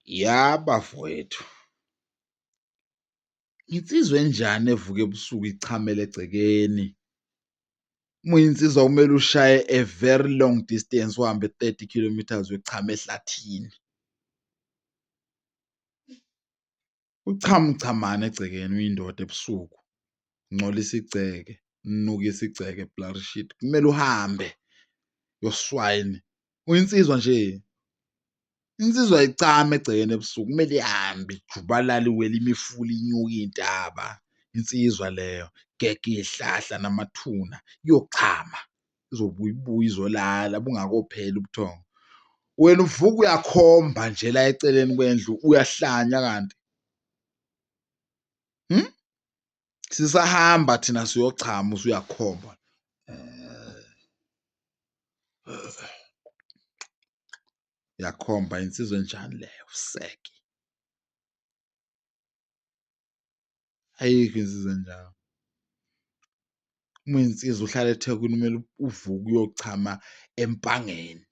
Ya bafowethu, insizwa enjani evuka ebusuku ichamela egcekeni? Uma uyinsizwa kumele ushaye a very long distance, uhambe 30 kilometers uyechama ehlathini. Uchamani egcekeni uyindoda ebusuku, ngcolisa igceke, nukisa igceke, bloody shit. Kumele uhambe yoswine. Uyinsizwa nje. Insizwa ayicame egcekeni ebusuku, kumele ihambe ijubalale, iwele imifula, inyuke iy'ntaba. Insizwa leyo, gege iy'hlahla namathuna, iyochama. Izobuya ibuye izolala bungakopheli ubuthongo. Wena uvuka uyakhomba nje la eceleni kwendlu, uyahlanya kanti. Sisahamba thina siyochama usuyakhomba. Yakhomba insizwa enjani leyo, seke. Ayikho insizwa enjalo. Uma uyinsizwa uhlala eThekwini kumele uvuke uyochama Empangeni.